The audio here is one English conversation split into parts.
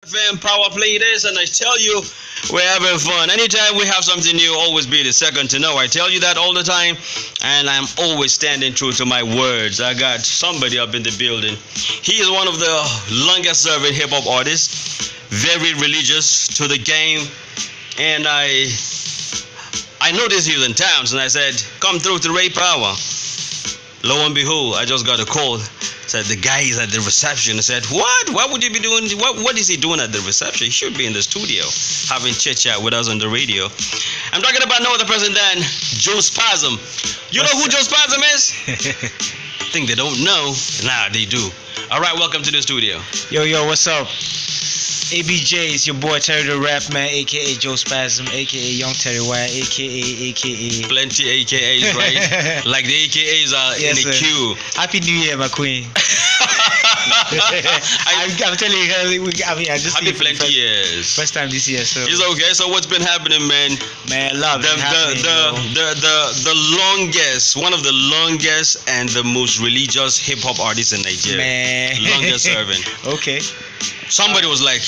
FM Power Play it is, and I tell you, we're having fun. Anytime we have something new, always be the second to know. I tell you that all the time, and I'm always standing true to my words. I got somebody up in the building. He is one of the longest serving hip hop artists, very religious to the game, and I noticed he was in town, and I said, come through to Ray Power. Lo and behold, I just got a call. Said the guy is at the reception. I said, what? What would you be doing? What is he doing at the reception? He should be in the studio having chit chat with us on the radio. I'm talking about no other person than Joe Spasm. You know who Joe Spasm is? I think they don't know. Nah, they do. All right, welcome to the studio. Yo, what's up? ABJ is your boy Terry the RAPMAN, aka Joe Spasm, aka Young Terry White, aka Plenty AKAs, right? Like the AKAs are yes, in the sir. queue. Happy New Year, my queen. I'm telling you, I just happy plenty years. First time this year, so it's okay. So what's been happening, man? Man, love the longest, one of the longest and the most religious hip hop artists in Nigeria. Man, longest serving. Okay. Somebody was like,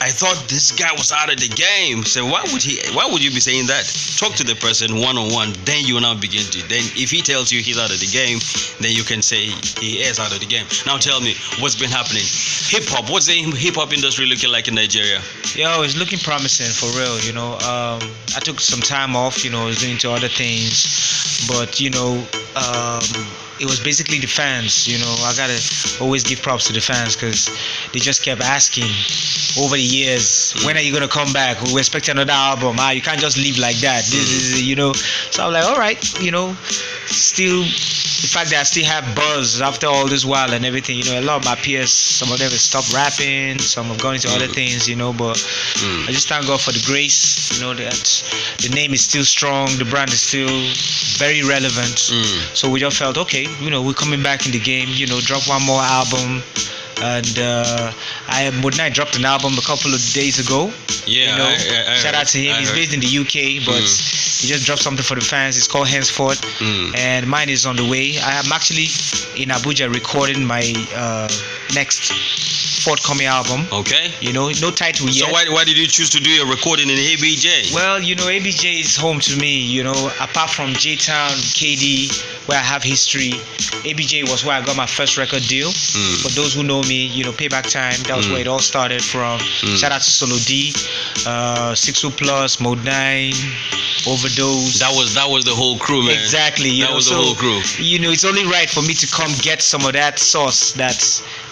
I thought this guy was out of the game. So why would you be saying that? Talk to the person one-on-one, then you will now begin to. Then if he tells you he's out of the game, then you can say he is out of the game. Now tell me, what's been happening? Hip hop, what's the hip hop industry looking like in Nigeria? Yo, it's looking promising for real, I took some time off, I was doing to other things, but it was basically the fans, I gotta always give props to the fans because they just kept asking over the years, when are you gonna come back? We expect another album. You can't just leave like that. This is, so I'm like, all right, still the fact that I still have buzz after all this while and everything, a lot of my peers, some of them have stopped rapping, some have gone into other things, but I just thank God for the grace, that the name is still strong, the brand is still very relevant. So we just felt, okay, we're coming back in the game, drop one more album. And Modnight dropped an album a couple of days ago. Yeah, I shout out to him. He's based in the UK, but he just dropped something for the fans. It's called Henceforth, and mine is on the way. I am actually in Abuja recording my next forthcoming album. Okay. No title yet. So why did you choose to do your recording in ABJ? Well, ABJ is home to me. Apart from J Town, KD, where I have history, ABJ was where I got my first record deal. For those who know me, Payback Time, that was where it all started from. Shout out to Solo D, 60 Plus, Mode 9, Overdose. That was the whole crew, man. Exactly. That was the whole crew. It's only right for me to come get some of that sauce that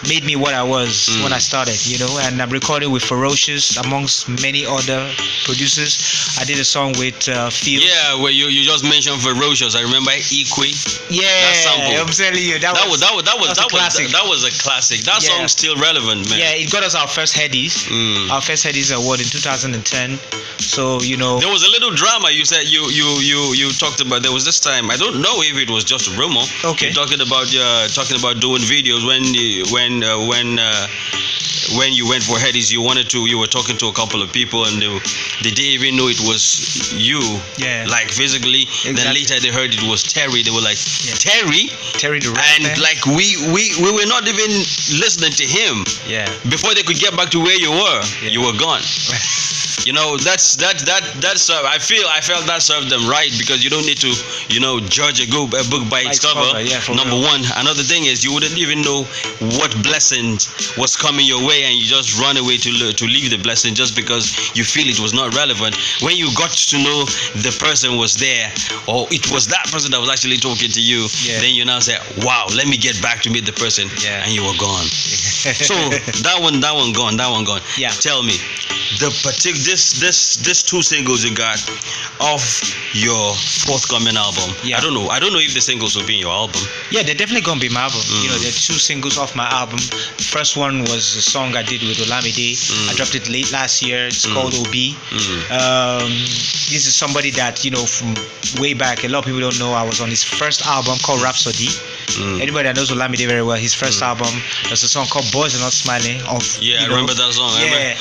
made me what I was when I started, and I'm recording with Ferocious amongst many other producers. I did a song with Phil. Yeah, where you just mentioned Ferocious. I remember Equi. Yeah, that sample. I'm telling you, that was a classic. That song's still relevant, man. Yeah, it got us our first Headies. Our first Headies award in 2010. So there was a little drama. You said you talked about. There was this time. I don't know if it was just a rumor. Okay. You're talking about doing videos when you went for Headies. You were talking to a couple of people and they didn't even know it was you. Yeah. Like physically. Exactly. Then later they heard it was Terry. They were like, Terry the rap and man. like we were not even listening to him. Yeah. Before they could get back to where you were, you were gone. That's I felt that served them right because you don't need to judge a book by its cover. Yeah, number one. Another thing is you wouldn't even know what blessing was coming your way and you just run away to leave the blessing just because you feel it was not relevant. When you got to know the person was there or it was that person that was actually talking to you, then you now say, wow, let me get back to meet the person, and you were gone. So that one gone. Yeah. Tell me, this two singles you got off your forthcoming album. Yeah. I don't know if the singles will be in your album. Yeah, they're definitely gonna be my album. There are two singles off my album. The first one was a song I did with Olamide. I dropped it late last year. It's called OB. This is somebody that from way back. A lot of people don't know I was on his first album called Rhapsody. Anybody that knows Olamide very well, his first album, there's a song called Boys Are Not Smiling. I remember that song. Yeah.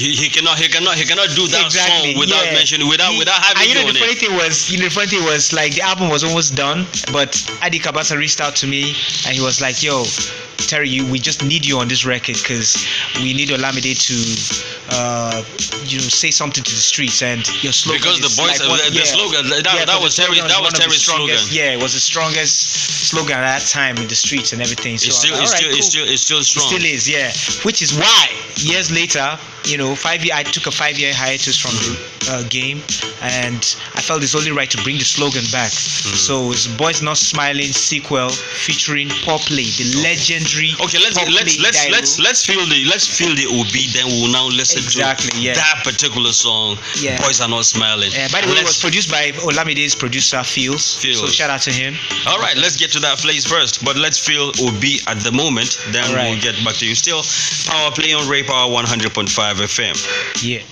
He cannot do that song without mentioning without having you on it. The funny thing was like the album was almost done, but Adi Kabasa reached out to me and he was like, yo, Terry, we just need you on this record because we need Olamide to, say something to the streets, and your slogan. Because the boys, the slogan, that was Terry's slogan. Yeah, it was the strongest slogan at that time in the streets and everything. So It's still strong. It still is, yeah. Which is why years later, I took a 5-year hiatus from the game, and I felt it's only right to bring the slogan back. So it's Boys Not Smiling sequel featuring Popley, the legendary. Okay, let's feel the OB, then we'll now listen to that particular song. Yeah. Boys Are Not Smiling. By the way, it was produced by Olamide's producer Fields. So shout out to him. All right, let's get to that place first, but let's feel OB at the moment, then we'll get back to you. Still Power Play on Ray Power 100.5 FM. Yeah.